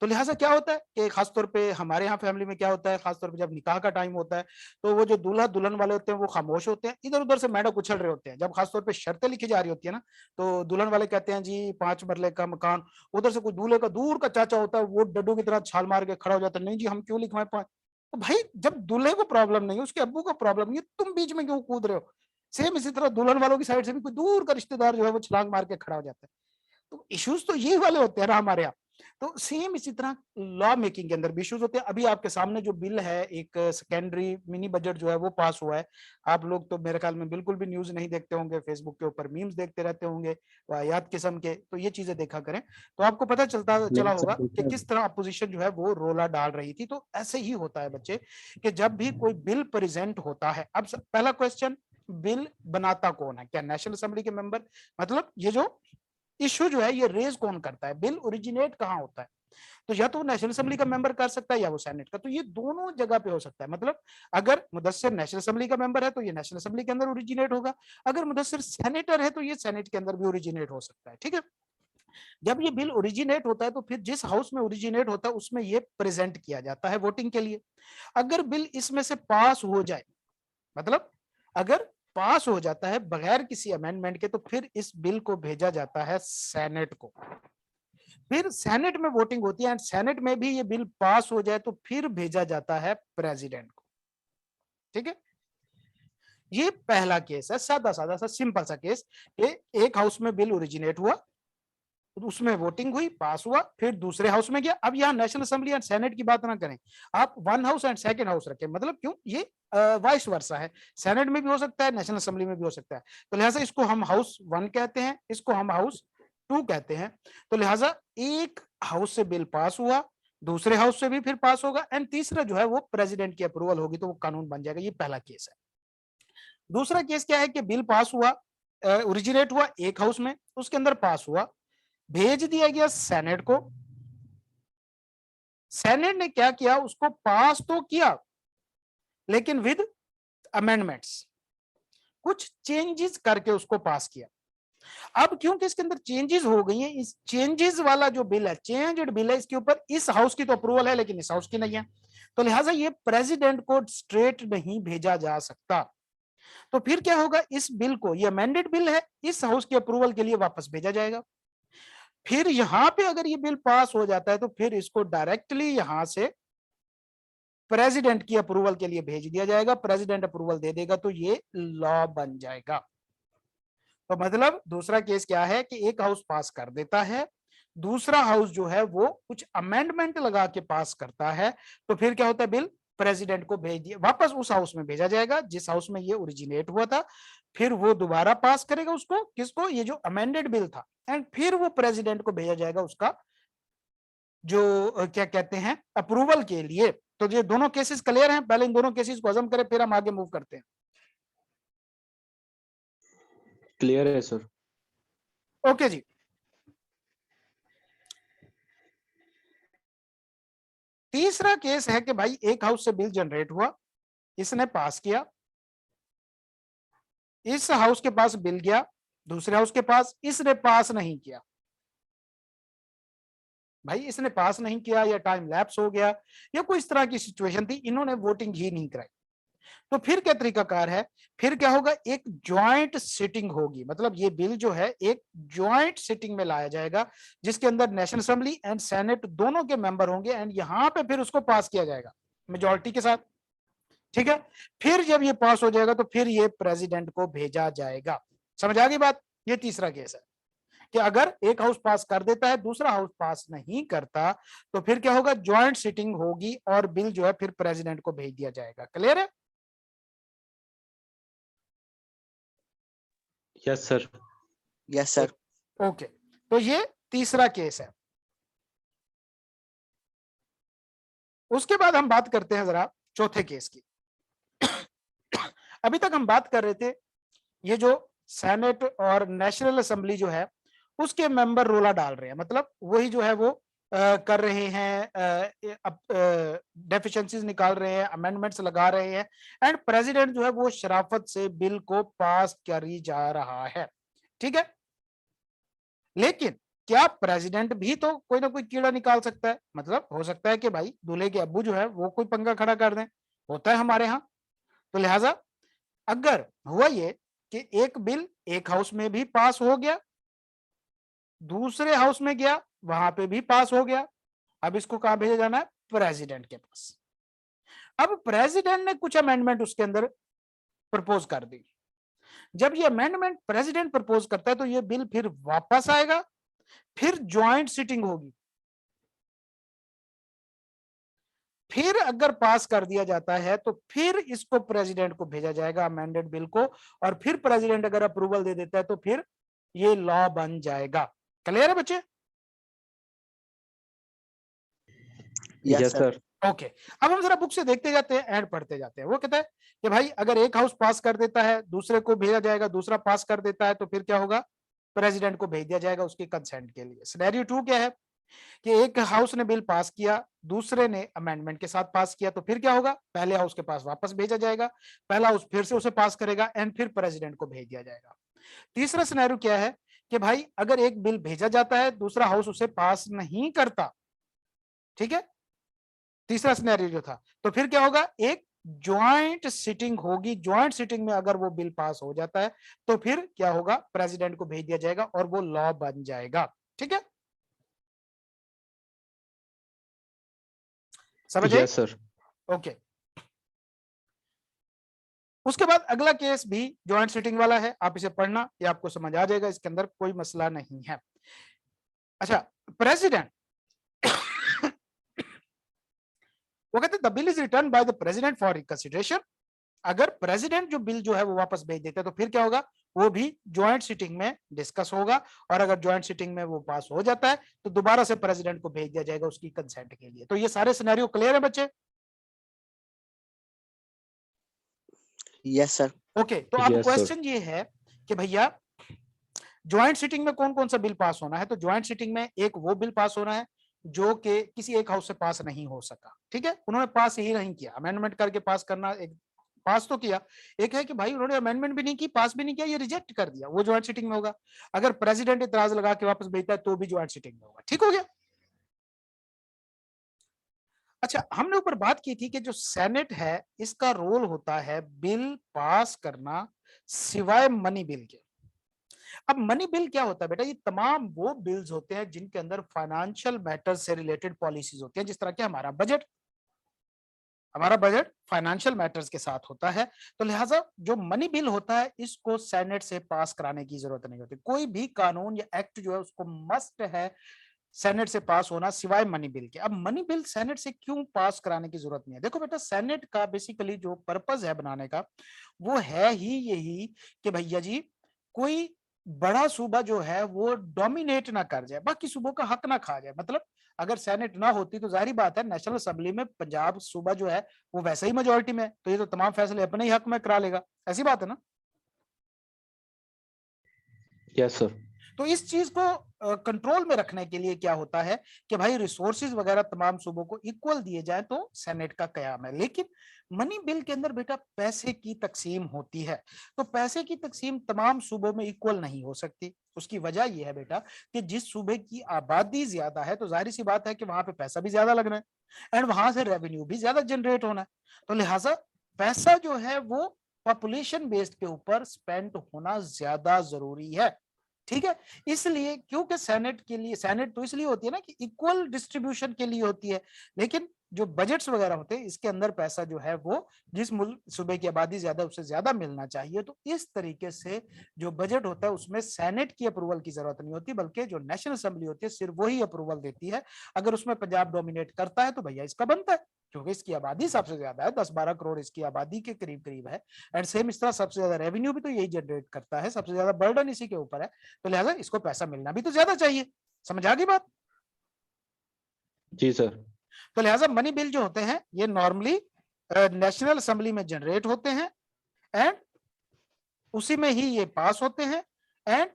तो लिहाजा क्या होता है कि खासतौर पे हमारे यहाँ फैमिली में क्या होता है, खासतौर पे जब निकाह का टाइम होता है तो वो जो दूल्हा दुल्हन वाले होते हैं वो खामोश होते हैं, इधर उधर से मैडम उछल रहे होते हैं। जब खासतौर पे शर्तें लिखी जा रही होती है ना, तो दुल्हन वाले कहते हैं जी 5 मरले का मकान, उधर से कोई दूल्हे का दूर का चाचा होता है वो डड्डू की तरह छाल मार के खड़ा हो जाता है, नहीं जी हम क्यों लिखवाएं 5। तो भाई जब दूल्हे को प्रॉब्लम नहीं है, उसके अब्बू को प्रॉब्लम नहीं है, तुम बीच में क्यों कूद रहे हो? सेम इसी तरह दुल्हन वालों की साइड से भी कोई दूर का रिश्तेदार जो है वो छलांग मार के खड़ा हो जाता है। तो इश्यूज तो यही वाले होते हैं ना हमारे यहाँ। तो सेम इसी तरह लॉ मेकिंग के अंदर भी इश्यूज होते हैं। अभी आपके सामने जो बिल है, एक सेकेंडरी मिनी बजट जो है वो पास हुआ है। आप लोग तो मेरे ख्याल में बिल्कुल भी न्यूज नहीं देखते होंगे, फेसबुक के ऊपर मीम्स देखते रहते होंगे वाहियात किस्म के, तो ये चीजें देखा करें तो आपको पता चला नहीं होगा सर, कि देखा है। किस तरह अपोजिशन जो है वो रोला डाल रही थी। तो ऐसे ही होता है बच्चे कि जब भी कोई बिल प्रेजेंट होता है, अब पहला क्वेश्चन, बिल बनाता कौन है? क्या नेशनल असेंबली के मेंबर? मतलब ये जो इश्यू जो है ये रेज कौन करता है, बिल ओरिजिनेट कहाँ होता है? तो या तो नेशनल असेंबली का मेंबर कर सकता है या वो सेनेट का, तो ये दोनों जगह पे हो सकता है। मतलब अगर मुदस्सिर नेशनल असेंबली का मेंबर है तो ये नेशनल असेंबली के अंदर ओरिजिनेट होगा, अगर मुदस्सिर सेनेटर है तो ये सेनेट के अंदर भी ओरिजिनेट हो सकता है। ठीक है, जब ये बिल ओरिजिनेट होता है तो फिर जिस हाउस में ओरिजिनेट होता है उसमें ये प्रेजेंट किया जाता है वोटिंग के लिए। अगर बिल इसमें से पास हो जाए, मतलब अगर पास हो जाता है बगैर किसी अमेंडमेंट के, तो फिर इस बिल को भेजा जाता है सेनेट को, फिर सेनेट में वोटिंग होती है, एंड सेनेट में भी ये बिल पास हो जाए तो फिर भेजा जाता है प्रेसिडेंट को। ठीक है, ये पहला केस है, सादा सादा सा सिंपल सा केस। एक हाउस में बिल ओरिजिनेट हुआ, उसमें वोटिंग हुई, पास हुआ, फिर दूसरे हाउस में गया। अब यहाँ नेशनल असेंबली एंड सेनेट की बात ना करें, आप one house and second house रखें, मतलब क्यों, ये वाइस वर्सा है, सेनेट में भी हो सकता है, नेशनल असेंबली में भी हो सकता है। तो लिहाजा इसको हम हाउस 1 कहते हैं, इसको हम हाउस 2 कहते हैं। तो लिहाजा एक हाउस से बिल पास हुआ, दूसरे हाउस से भी फिर पास होगा, एंड तीसरा जो है वो प्रेसिडेंट की अप्रूवल होगी तो वो कानून बन जाएगा। ये पहला केस है। दूसरा केस क्या है कि बिल पास हुआ, ओरिजिनेट हुआ एक हाउस में, उसके अंदर पास हुआ, भेज दिया गया सेनेट को, सेनेट ने क्या किया, उसको पास तो किया लेकिन विद अमेंडमेंट्स, कुछ चेंजेस करके उसको पास किया। अब क्योंकि इसके अंदर चेंजेस हो गई हैं, इस चेंजेस वाला जो बिल है, चेंज्ड बिल है, इसके ऊपर इस हाउस की तो अप्रूवल है लेकिन इस हाउस की नहीं है, तो लिहाजा ये प्रेसिडेंट को स्ट्रेट नहीं भेजा जा सकता। तो फिर क्या होगा, इस बिल को, ये अमेंडेड बिल है, इस हाउस की अप्रूवल के लिए वापस भेजा जाएगा। फिर यहां पे अगर ये बिल पास हो जाता है तो फिर इसको डायरेक्टली यहां से प्रेसिडेंट की अप्रूवल के लिए भेज दिया जाएगा, प्रेसिडेंट अप्रूवल दे देगा तो ये लॉ बन जाएगा। तो मतलब दूसरा केस क्या है कि एक हाउस पास कर देता है, दूसरा हाउस जो है वो कुछ अमेंडमेंट लगा के पास करता है, तो फिर क्या होता है, बिल प्रेसिडेंट को भेज दिया, वापस उस हाउस में भेजा जाएगा जिस हाउस में ये ओरिजिनेट हुआ था, फिर वो दोबारा पास करेगा उसको, किसको, ये जो अमेंडेड बिल था, एंड फिर वो प्रेसिडेंट को भेजा जाएगा उसका जो क्या कहते हैं अप्रूवल के लिए। तो ये दोनों केसेस क्लियर हैं? पहले इन दोनों केसेस को हजम करें फिर हम आगे मूव करते हैं। क्लियर है सर। ओके जी, तीसरा केस है कि भाई एक हाउस से बिल जनरेट हुआ, इसने पास किया, इस हाउस के पास बिल गया, दूसरे हाउस के पास, इसने पास नहीं किया। भाई इसने पास नहीं किया या टाइम लैप्स हो गया या कोई इस तरह की सिचुएशन थी, इन्होंने वोटिंग ही नहीं कराई, तो फिर क्या तरीकाकार है, फिर क्या होगा, एक ज्वाइंट सिटिंग होगी, मतलब ये बिल जो है एक ज्वाइंट सिटिंग में लाया जाएगा जिसके अंदर नेशनल असेंबली एंड सेनेट दोनों के मेंबर होंगे, एंड यहां पे फिर उसको पास किया जाएगा मेजोरिटी के साथ। ठीक है, फिर जब ये पास हो जाएगा तो फिर ये प्रेसिडेंट को भेजा जाएगा। समझ आ गई बात? ये तीसरा केस है कि अगर एक हाउस पास कर देता है, दूसरा हाउस पास नहीं करता, तो फिर क्या होगा, ज्वाइंट सिटिंग होगी और बिल जो है फिर प्रेसिडेंट को भेज दिया जाएगा। क्लियर है? Yes sir. Yes sir. Okay, तो ये तीसरा केस है। उसके बाद हम बात करते हैं जरा चौथे केस की। अभी तक हम बात कर रहे थे ये जो सेनेट और नेशनल असेंबली जो है उसके मेंबर रोला डाल रहे हैं, मतलब वही जो है वो कर रहे हैं, डेफिशिएंसीज निकाल रहे हैं, अमेंडमेंट्स लगा रहे हैं, एंड प्रेसिडेंट जो है वो शराफत से बिल को पास करी जा रहा है। ठीक है, लेकिन क्या प्रेसिडेंट भी तो कोई ना कोई कीड़ा निकाल सकता है, मतलब हो सकता है कि भाई दूल्हे के अब्बू जो है वो कोई पंगा खड़ा कर दें, होता है हमारे यहाँ। तो लिहाजा अगर हुआ ये कि एक बिल एक हाउस में भी पास हो गया, दूसरे हाउस में गया, वहां पे भी पास हो गया, अब इसको कहां भेजा जाना है? प्रेसिडेंट के पास। अब प्रेसिडेंट ने कुछ अमेंडमेंट उसके अंदर प्रपोज कर दी। जब ये अमेंडमेंट प्रेसिडेंट प्रपोज करता है तो ये बिल फिर वापस आएगा, फिर ज्वाइंट सिटिंग होगी, फिर अगर पास कर दिया जाता है तो फिर इसको प्रेसिडेंट को भेजा जाएगा अमेंडेड बिल को, और फिर प्रेसिडेंट अगर अप्रूवल दे देता है तो फिर ये लॉ बन जाएगा। क्लियर है बच्चे? Yes sir. ओके, अब हम जरा बुक से देखते जाते हैं एंड पढ़ते जाते हैं। वो कहता है कि भाई अगर एक हाउस पास कर देता है, दूसरे को भेजा जाएगा, दूसरा पास कर देता है तो फिर क्या होगा? प्रेसिडेंट को भेज दिया जाएगा उसके कंसेंट के लिए। सिनेरियो 2 क्या है कि एक हाउस ने बिल पास किया, दूसरे ने अमेंडमेंट के साथ पास किया, तो फिर क्या होगा? पहले हाउस के पास वापस भेजा जाएगा, पहला हाउस फिर से उसे पास करेगा एंड फिर प्रेसिडेंट को भेज दिया जाएगा। तीसरा सिनेरियो क्या है कि भाई अगर एक बिल भेजा जाता है, दूसरा हाउस उसे पास नहीं करता, ठीक है, तीसरा सिनेरियो जो था, तो फिर क्या होगा? एक ज्वाइंट सिटिंग होगी, ज्वाइंट सिटिंग में अगर वो बिल पास हो जाता है तो फिर क्या होगा? प्रेसिडेंट को भेज दिया जाएगा और वो लॉ बन जाएगा। ठीक है, समझ आए? Yes sir. ओके, उसके बाद अगला केस भी ज्वाइंट सिटिंग वाला है, आप इसे पढ़ना, ये आपको समझ आ जाएगा, इसके अंदर कोई मसला नहीं है। अच्छा, प्रेसिडेंट वो कहते हैं the bill is return by the president for reconsideration. अगर प्रेसिडेंट जो बिल जो है वो वापस भेज देते हैं तो फिर क्या होगा? वो भी ज्वाइंट सिटिंग में डिस्कस होगा, और अगर ज्वाइंट सिटिंग में वो पास हो जाता है तो दोबारा से प्रेसिडेंट को भेज दिया जाएगा उसकी कंसेंट के लिए। तो ये सारे सिनेरियो क्लियर है बच्चे? Yes sir. ओके, तो अब यस सर। क्वेश्चन ये है कि भैया ज्वाइंट सिटिंग में कौन कौन सा बिल पास होना है? तो ज्वाइंट सिटिंग में एक वो बिल पास होना है जो कि किसी एक हाउस से पास नहीं हो सका। ठीक है, उन्होंने पास ही नहीं किया, अमेंडमेंट करके पास करना, एक पास तो किया, एक है कि भाई उन्होंने अमेंडमेंट भी नहीं की, पास भी नहीं किया, ये रिजेक्ट कर दिया, वो ज्वाइंट सिटिंग में होगा। अगर प्रेसिडेंट इतराज लगा के वापस भेजता है तो भी ज्वाइंट सिटिंग में होगा। ठीक हो गया? अच्छा, हमने ऊपर बात की थी कि जो सेनेट है इसका रोल होता है बिल पास करना सिवाय मनी बिल के। अब मनी बिल क्या होता है बेटा? ये तमाम वो बिल्स होते हैं जिनके अंदर फाइनेंशियल मैटर्स से रिलेटेड पॉलिसीज होती हैं, जिस तरह के हमारा बजट, हमारा बजट फाइनेंशियल मैटर्स के साथ होता है। तो लिहाजा जो मनी बिल होता है इसको सेनेट से पास कराने की जरूरत नहीं होती। कोई भी कानून या एक्ट जो है उसको मस्ट है सेनेट से पास होना सिवाय मनी बिल के। अब मनी बिल सेनेट से क्यों पास कराने की जरूरत नहीं है? देखो बेटा, सेनेट का बेसिकली जो पर्पस है बनाने का वो है ही यही कि भैया जी कोई बड़ा सूबा जो है वो डोमिनेट ना कर जाए, बाकी सूबों का हक ना खा जाए। मतलब अगर सेनेट ना होती तो जाहिर बात है नेशनल असेंबली में पंजाब सूबा जो है वो वैसे ही मेजोरिटी में है, तो ये तो तमाम फैसले अपने ही हक में करा लेगा। ऐसी बात है ना? Yes sir. तो इस चीज को कंट्रोल में रखने के लिए क्या होता है कि भाई रिसोर्सेज वगैरह तमाम सूबों को इक्वल दिए जाए, तो सेनेट का कयाम है। लेकिन मनी बिल के अंदर बेटा पैसे की तकसीम होती है, तो पैसे की तकसीम तमाम सूबों में इक्वल नहीं हो सकती। उसकी वजह यह है बेटा कि जिस सूबे की आबादी ज्यादा है तो जाहिर सी बात है कि वहां पे पैसा भी ज्यादा लगना है एंड वहां से रेवेन्यू भी ज्यादा जनरेट होना है। तो लिहाजा पैसा जो है वो पॉपुलेशन बेस्ड के ऊपर स्पेंड होना ज्यादा जरूरी है। ठीक है, इसलिए क्योंकि सेनेट के लिए, सेनेट तो इसलिए होती है ना कि इक्वल डिस्ट्रीब्यूशन के लिए होती है, लेकिन जो बजट्स वगैरह होते हैं इसके अंदर पैसा जो है वो जिस मुल्क सूबे की आबादी ज्यादा उससे ज्यादा मिलना चाहिए। तो इस तरीके से जो बजट होता है उसमें सेनेट की अप्रूवल की जरूरत नहीं होती, बल्कि जो नेशनल असेंबली होती है सिर्फ वही अप्रूवल देती है। अगर उसमें पंजाब डोमिनेट करता है तो भैया इसका बनता है, क्योंकि इसकी आबादी सबसे ज्यादा है, 10-12 करोड़ इसकी आबादी के करीब करीब है, एंड सेम इस तरह सबसे ज्यादा रेवेन्यू भी तो यही जनरेट करता है, सबसे ज्यादा बर्डन इसी के ऊपर है, तो लिहाजा इसको पैसा मिलना भी तो ज्यादा चाहिए। समझ आ गई बात? जी सर। तो लिहाजा मनी बिल जो होते हैं ये नॉर्मली नेशनल असेंबली में जनरेट होते हैं एंड उसी में ही ये पास होते हैं एंड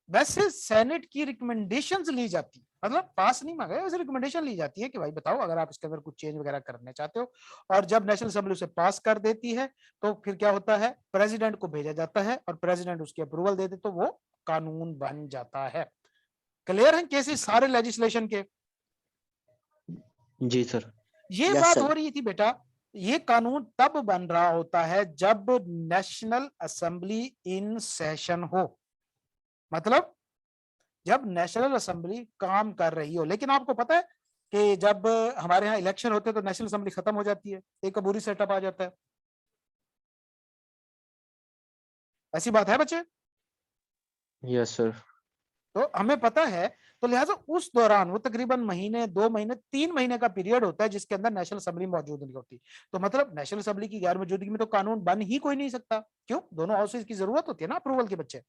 वैसे सेनेट की रिकमेंडेशंस ली जाती है, मतलब पास नहीं मांगा वैसे रिकमेंडेशन ली जाती है कि भाई बताओ अगर आप इसके अंदर कुछ चेंज वगैरह करने चाहते हो, और जब नेशनल असेंबली उसे पास कर देती है तो फिर क्या होता है, प्रेसिडेंट को भेजा जाता है और प्रेसिडेंट उसकी अप्रूवल दे दे तो वो कानून बन जाता है। क्लियर है केसेस सारे लेजिस्लेशन के? जी सर। ये Yes, बात sir. हो रही थी बेटा, ये कानून तब बन रहा होता है जब नेशनल असेंबली इन सेशन हो, मतलब जब नेशनल असेंबली काम कर रही हो। लेकिन आपको पता है कि जब हमारे यहाँ इलेक्शन होते हैं तो नेशनल असेंबली खत्म हो जाती है, एक अबूरी सेटअप आ जाता है। ऐसी बात है बच्चे? Yes sir. तो हमें पता है, तो लिहाजा उस दौरान वो तकरीबन महीने 2 महीने 3 महीने का पीरियड होता है जिसके अंदर नेशनल असेंबली मौजूद नहीं होती। तो मतलब नेशनल असेंबली की गैर मौजूदगी में तो कानून बन ही कोई नहीं सकता। क्यों? दोनों हाउसेज की जरूरत होती है ना अप्रूवल के बच्चे।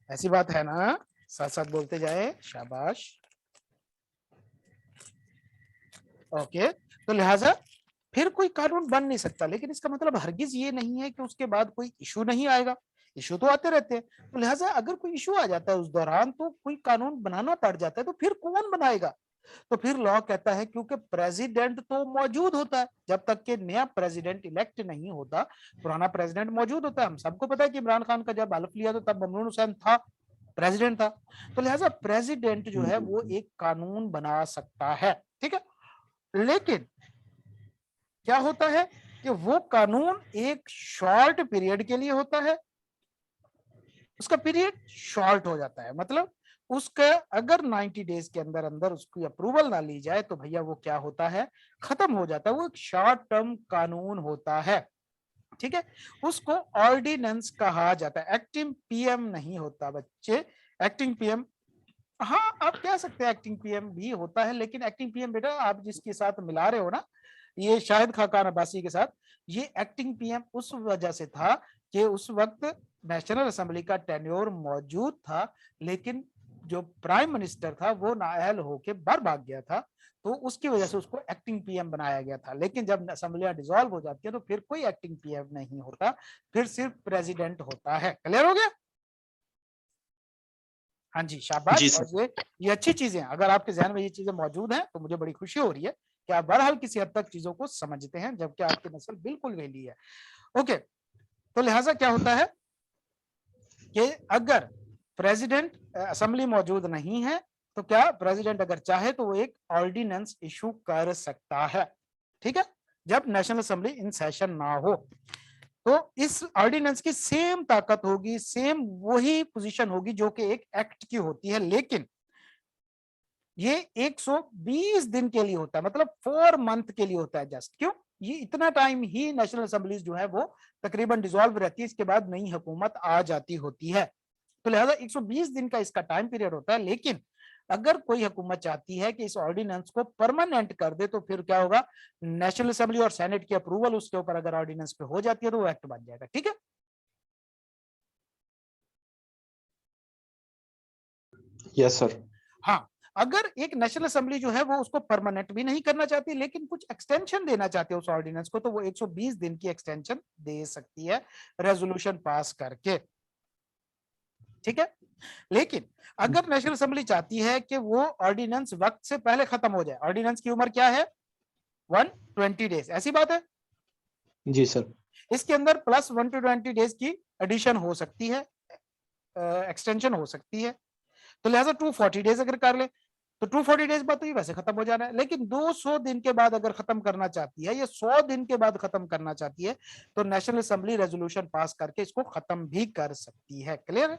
ऐसी बात है ना? साथ साथ बोलते जाए, शाबाश। ओके, तो लिहाजा फिर कोई कानून बन नहीं सकता, लेकिन इसका मतलब हरगिज ये नहीं है कि उसके बाद कोई इशू नहीं आएगा। इशू तो आते रहते हैं। तो लिहाजा अगर कोई इशू आ जाता है उस दौरान तो कोई कानून बनाना पड़ जाता है, तो फिर कौन बनाएगा? तो फिर लॉ कहता है क्योंकि प्रेसिडेंट तो मौजूद होता है जब तक कि नया प्रेसिडेंट इलेक्ट नहीं होता, पुराना प्रेसिडेंट मौजूद होता है। हम सबको पता है कि इमरान खान का जब हल्फ लिया तो तब ममनून हुसैन था, प्रेसिडेंट था। तो लिहाजा प्रेसिडेंट जो है वो एक कानून बना सकता है, ठीक है। लेकिन क्या होता है कि वो कानून एक शॉर्ट पीरियड के लिए होता है, उसका पीरियड शॉर्ट हो जाता है, मतलब उसका अगर 90 डेज के अंदर अंदर उसकी अप्रूवल ना ली जाए तो भैया वो क्या होता है, खत्म हो जाता है। वो एक शॉर्ट टर्म कानून होता है, ठीक है। उसको ऑर्डिनेंस कहा जाता है, एक्टिंग पीएम नहीं होता बच्चे। एक्टिंग पीएम, हाँ आप कह सकते हैं एक्टिंग पीएम भी होता है, लेकिन एक्टिंग पीएम बेटा आप जिसके साथ मिला रहे हो ना, ये शाहिद खाकान अब्बासी के साथ, ये एक्टिंग पीएम उस वजह से था कि उस वक्त नेशनल असेंबली का टेन्योर मौजूद था, लेकिन जो प्राइम मिनिस्टर था वो नाअहल होके बाहर भाग गया था, तो उसकी वजह से उसको एक्टिंग पीएम बनाया गया था। लेकिन जब असेंबलियां डिसॉल्व हो जाती है तो फिर कोई एक्टिंग पीएम नहीं होता, फिर सिर्फ प्रेसिडेंट होता है। क्लियर हो गया? हाँ जी, शाबाश। जी और सर। ये अच्छी चीजें हैं, अगर आपके जहन में ये चीजें मौजूद हैं तो मुझे बड़ी खुशी हो रही है कि आप बहरहाल किसी हद तक चीजों को समझते हैं, जबकि आपकी नस्ल बिल्कुल वेली है। ओके, तो लिहाजा क्या होता है कि अगर प्रेसिडेंट असेंबली मौजूद नहीं है तो क्या प्रेसिडेंट अगर चाहे तो वो एक ऑर्डिनेंस इशू कर सकता है, ठीक है, जब नेशनल असेंबली इन सेशन ना हो। तो इस ऑर्डिनेंस की सेम ताकत होगी, सेम वही पोजीशन होगी जो कि एक एक्ट की होती है, लेकिन ये 120 दिन के लिए होता है, मतलब 4 मंथ के लिए होता है जस्ट। क्यों? ये इतना टाइम ही नेशनल असेंबलीज जो है वो तकरीबन डिसॉल्व रहती है, इसके बाद नई हुकूमत आ जाती होती है। तो लिहाजा 120 दिन का इसका टाइम पीरियड होता है। लेकिन अगर कोई हुकूमत चाहती है कि इस ऑर्डिनेंस को परमानेंट कर दे तो फिर क्या होगा, नेशनल असेंबली और सेनेट की अप्रूवल उसके ऊपर अगर ऑर्डिनेंस पे हो जाती है तो वो एक्ट बन जाएगा, ठीक है। Yes sir. हाँ, अगर एक नेशनल असेंबली जो है वो उसको परमानेंट भी नहीं करना चाहती लेकिन कुछ एक्सटेंशन देना चाहते हैं उस ऑर्डिनेंस को, तो वो 120 दिन की एक्सटेंशन दे सकती है रेजोल्यूशन पास करके, ठीक है। लेकिन अगर नेशनल असेंबली चाहती है कि वो ऑर्डिनेंस वक्त से पहले खत्म हो जाए, ऑर्डिनेंस की उम्र क्या है, 120 डेज, ऐसी बात है। जी सर। इसके अंदर प्लस 120 डेज की एडिशन हो सकती है, एक्सटेंशन हो सकती है। तो लिहाजा 240 डेज अगर कर ले तो 240 डेज बाद तो ये वैसे खत्म हो जाना है। लेकिन 200 दिन के बाद अगर खत्म करना चाहती है या 100 दिन के बाद खत्म करना चाहती है तो नेशनल असेंबली रेजोल्यूशन पास करके इसको खत्म भी कर सकती है। क्लियर है?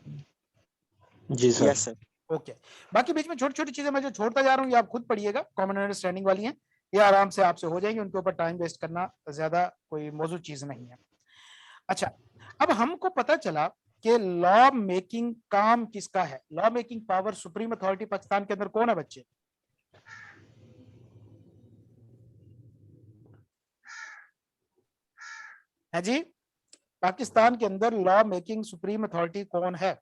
जी सर। Yes, sir. ओके। बाकी बीच में छोटी छोटी चीजें मैं जो छोड़ता जा रहा हूँ ये आप खुद पढ़िएगा, कॉमन अंडरस्टैंडिंग वाली हैं, ये आराम से आपसे हो जाएंगे, उनके ऊपर टाइम वेस्ट करना ज्यादा कोई मौजूद चीज नहीं है। अच्छा, अब हमको पता चला कि लॉ मेकिंग काम किसका है, law making power supreme authority Pakistan के अंदर कौन है बच्चे? है जी, पाकिस्तान के अंदर लॉ मेकिंग सुप्रीम अथॉरिटी कौन है?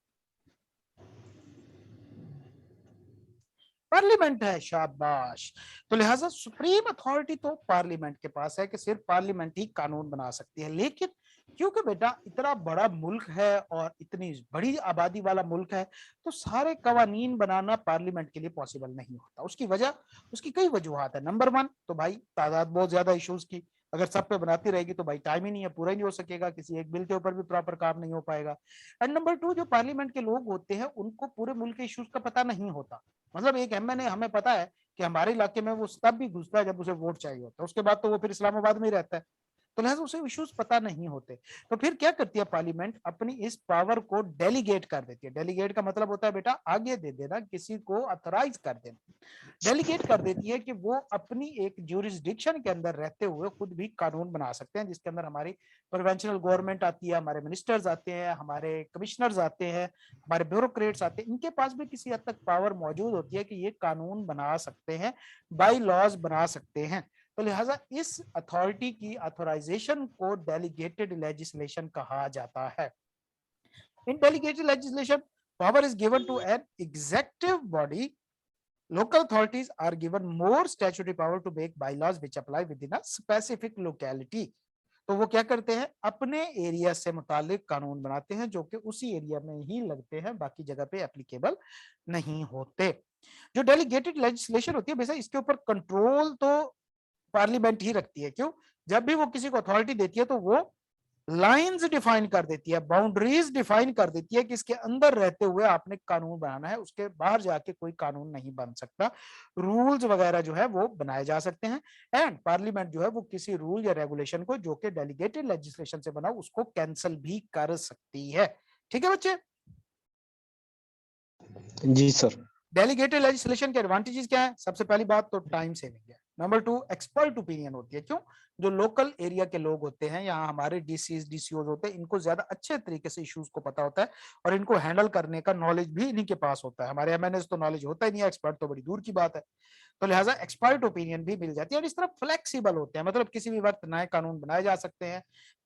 पार्लियामेंट है, शाबाश। तो लिहाजा सुप्रीम अथॉरिटी तो पार्लियामेंट के पास है कि सिर्फ पार्लियामेंट ही कानून बना सकती है। लेकिन क्योंकि बेटा इतना बड़ा मुल्क है और इतनी बड़ी आबादी वाला मुल्क है, तो सारे कवानीन बनाना पार्लियामेंट के लिए पॉसिबल नहीं होता। उसकी वजह, उसकी कई वजूहात है। नंबर 1 तो भाई तादाद बहुत ज्यादा इश्यूज की, अगर सब पे बनाती रहेगी तो भाई टाइम ही नहीं है, पूरा ही नहीं हो सकेगा, किसी एक बिल के ऊपर भी प्रॉपर काम नहीं हो पाएगा। एंड नंबर 2, जो पार्लियामेंट के लोग होते हैं उनको पूरे मुल्क के इश्यूज का पता नहीं होता। मतलब एक एमएनए, हमें पता है कि हमारे इलाके में वो तब भी घुसता है जब उसे वोट चाहिए होता है, उसके बाद तो वो फिर इस्लामाबाद में ही रहता है, तो लिहाजा उसे इश्यूज पता नहीं होते। तो फिर क्या करती है पार्लियामेंट, अपनी इस पावर को डेलीगेट कर देती है। डेलीगेट का मतलब होता है बेटा आगे दे देना, किसी को अथोराइज कर देना। डेलीगेट कर देती है कि वो अपनी एक ज्यूरिसडिक्शन के अंदर रहते हुए खुद भी कानून बना सकते हैं, जिसके अंदर हमारी प्रोविंशियल गवर्नमेंट आती है, हमारे मिनिस्टर्स आते हैं, हमारे कमिश्नर्स आते हैं, हमारे ब्यूरोक्रेट्स आते हैं। इनके पास भी किसी हद तक पावर मौजूद होती है कि ये कानून बना सकते हैं, बाई लॉज बना सकते हैं। तो लिहाजा इस अथॉरिटी की अथोराइजेशन को डेलीगेटेड लेजिस्लेशन कहा जाता है। In delegated legislation power is given to an executive body. Local authorities are given more statutory power to make bylaws which apply within a specific locality. तो वो क्या करते हैं, अपने एरिया से मुतालिक कानून बनाते हैं जो कि उसी एरिया में ही लगते हैं, बाकी जगह पे एप्लीकेबल नहीं होते। जो डेलीगेटेड लेजिस्लेशन होती है वैसे इसके ऊपर कंट्रोल तो पार्लियामेंट ही रखती है। क्यों? जब भी वो किसी को अथॉरिटी देती है तो वो लाइंस डिफाइन कर देती है, बाउंड्रीज डिफाइन कर देती है कि इसके अंदर रहते हुए आपने कानून बनाना है, उसके बाहर जाके कोई कानून नहीं बन सकता। रूल्स वगैरह जो है वो बनाए जा सकते हैं। एंड पार्लियामेंट जो है वो किसी रूल या रेगुलेशन को जो कि डेलीगेटेड लेजिस्लेशन से बना उसको कैंसिल भी कर सकती है। ठीक है बच्चे? जी सर। डेलीगेटेड लेजिस्लेशन के एडवांटेजेस क्या है? सबसे पहली बात तो टाइम सेविंग है। नंबर 2, एक्सपर्ट ओपिनियन होती है। क्यों? जो लोकल एरिया के लोग होते हैं, यहाँ हमारे डीसीज डीसीओज होते हैं, इनको ज्यादा अच्छे तरीके से इश्यूज को पता होता है और इनको हैंडल करने का नॉलेज भी इन्हीं के पास होता है। हमारे एमएनएस तो नॉलेज होता ही नहीं है, एक्सपर्ट तो बड़ी दूर की बात है। तो लिहाजा एक्सपर्ट ओपिनियन भी मिल जाती है और इस तरह फ्लेक्सिबल होते हैं, मतलब किसी भी वक्त नए कानून बनाए जा सकते हैं,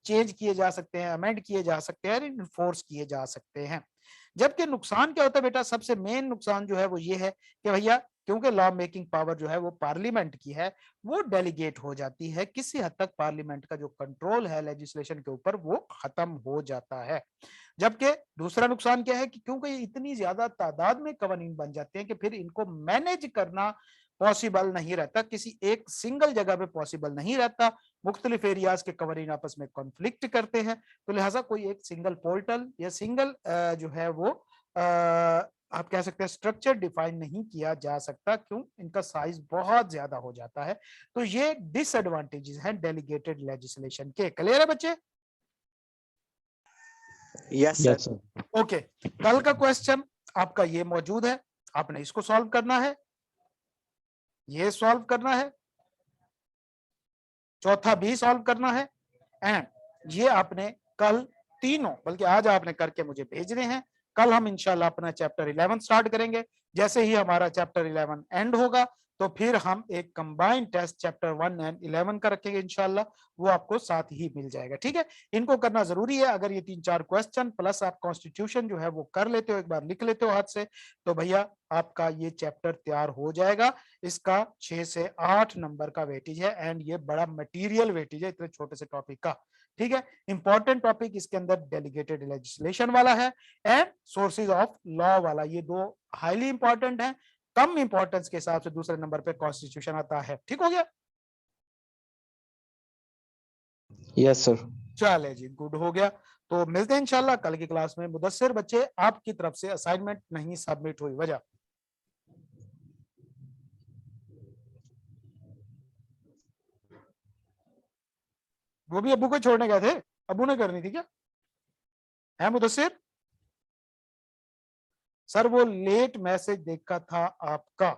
चेंज किए जा सकते हैं, अमेंड किए जा सकते हैं, इन्फोर्स किए जा सकते हैं। जबकि नुकसान क्या होता है बेटा? सबसे मेन नुकसान जो है वो ये है कि भैया क्योंकि लॉ मेकिंग पावर जो है वो पार्लियामेंट की है, वो डेलीगेट हो जाती है। किसी हद तक पार्लियामेंट का जो कंट्रोल है लेजिस्लेशन के ऊपर वो खत्म हो जाता है। जबकि दूसरा नुकसान क्या है कि क्योंकि इतनी ज्यादा तादाद में कवानीन बन जाते हैं कि फिर इनको मैनेज करना पॉसिबल नहीं रहता, किसी एक सिंगल जगह पे पॉसिबल नहीं रहता, मुख्तलिफ एरियाज के कवानीन आपस में कॉन्फ्लिक्ट करते हैं। तो लिहाजा कोई एक सिंगल पोर्टल या सिंगल जो है वो आप कह सकते हैं स्ट्रक्चर डिफाइन नहीं किया जा सकता। क्यों? इनका साइज बहुत ज्यादा हो जाता है। तो ये डिसएडवांटेजेस हैं डेलीगेटेड लेजिस्लेशन के। क्लियर है बच्चे? Yes, sir. Yes sir. Okay, कल का क्वेश्चन आपका ये मौजूद है, आपने इसको सॉल्व करना है, ये सॉल्व करना है, चौथा भी सॉल्व करना है, एंड ये आपने कल तीनों, बल्कि आज आपने करके मुझे भेजने हैं। कल हम इंशाल्लाह अपना चैप्टर 11 स्टार्ट करेंगे। जैसे ही हमारा चैप्टर 11 एंड होगा तो फिर हम एक कंबाइंड टेस्ट चैप्टर 1 एंड 11 का रखेंगे इंशाल्लाह, वो आपको साथ ही मिल जाएगा। ठीक है, इनको करना जरूरी है। अगर ये 3-4 क्वेश्चन प्लस आप कॉन्स्टिट्यूशन जो है वो कर लेते हो, एक बार लिख लेते हो हाथ से, तो भैया आपका ये चैप्टर तैयार हो जाएगा। इसका 6 से 8 नंबर का वेटेज है एंड ये बड़ा मटेरियल वेटेज है इतने छोटे से टॉपिक का। ठीक है, इंपॉर्टेंट टॉपिक इसके अंदर डेलीगेटेड लेजिस्लेशन वाला है एंड सोर्सेज ऑफ लॉ वाला, ये दो हाईली इंपॉर्टेंट है। कम इंपॉर्टेंस के हिसाब से दूसरे नंबर पे कॉन्स्टिट्यूशन आता है। ठीक हो गया? Yes sir. चले जी, गुड हो गया। तो मिलते हैं इंशाल्लाह कल की क्लास में। मुदस्सिर बच्चे, आपकी तरफ से असाइनमेंट नहीं सबमिट हुई, वजह? वो भी अब्बू को छोड़ने गए थे, अब्बू ने करनी थी क्या? है मुदस्सिर सर? वो लेट मैसेज देखा था आपका।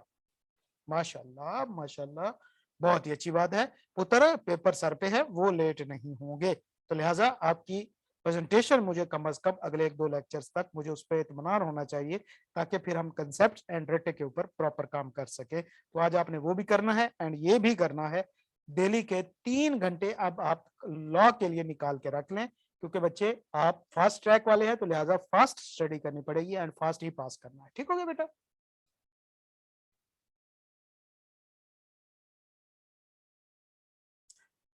माशाल्लाह माशाल्लाह, बहुत ही अच्छी बात है। पुत्र पेपर सर पे है, वो लेट नहीं होंगे। तो लिहाजा आपकी प्रेजेंटेशन मुझे कम अज कम अगले 1-2 लेक्चर्स तक मुझे उस पर इत्मीनान होना चाहिए, ताकि फिर हम कंसेप्ट एंड रेटे के ऊपर प्रॉपर काम कर सके। तो आज आपने वो भी करना है एंड ये भी करना है। डेली के 3 घंटे अब आप लॉ के लिए निकाल के रख लें, क्योंकि बच्चे आप फास्ट ट्रैक वाले हैं, तो लिहाजा फास्ट स्टडी करनी पड़ेगी एंड फास्ट ही पास करना है। ठीक हो गया बेटा?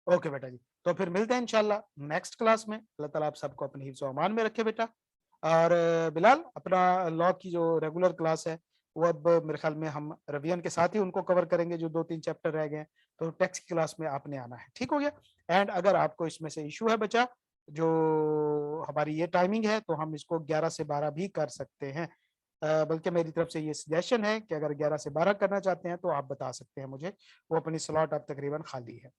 ओके बेटा जी, तो फिर मिलते हैं इंशाल्लाह नेक्स्ट क्लास में। अल्लाह ताला आप सबको अपने हिफ्ज़ व अमान में रखे बेटा। और बिलाल, अपना लॉ की जो रेगुलर क्लास है वो अब मेरे ख्याल में हम रिवीजन के साथ ही उनको कवर करेंगे, जो 2-3 चैप्टर रह गए हैं। तो टेक्स्ट की क्लास में आपने आना है, ठीक हो गया? एंड अगर आपको इसमें से इशू है बच्चा, जो हमारी ये टाइमिंग है, तो हम इसको 11 से 12 भी कर सकते हैं। बल्कि मेरी तरफ से ये सजेशन है कि अगर 11 से 12 करना चाहते हैं तो आप बता सकते हैं मुझे, वो अपनी स्लॉट अब तकरीबन खाली है।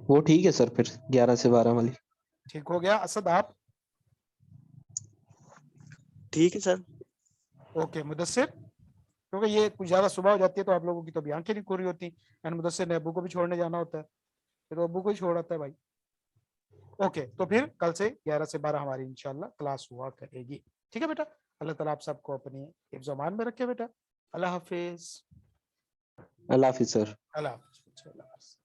वो ठीक है सर, फिर 11 से 12 वाली। ठीक हो गया असद आप? ठीक है सर। ओके मुदस्सिर, क्योंकि ये कुछ ज्यादा सुबह हो जाती है तो आप लोगों की तो अभी आंखें नहीं खुल रही होती, एंड मुदस्सिर ने अब्बू को भी छोड़ने जाना होता है, फिर अब्बू को ही छोड़ आता है भाई। ओके, तो फिर कल से 11 से 12 हमारी इंशाल्लाह क्लास हुआ करेगी। ठीक है बेटा, अल्लाह ताला आप सबको अपनी हिफ्ज़ व अमान में रखे बेटा। अल्लाह हाफिज। अल्लाह हाफिज सर। अल्लाह हाफिज।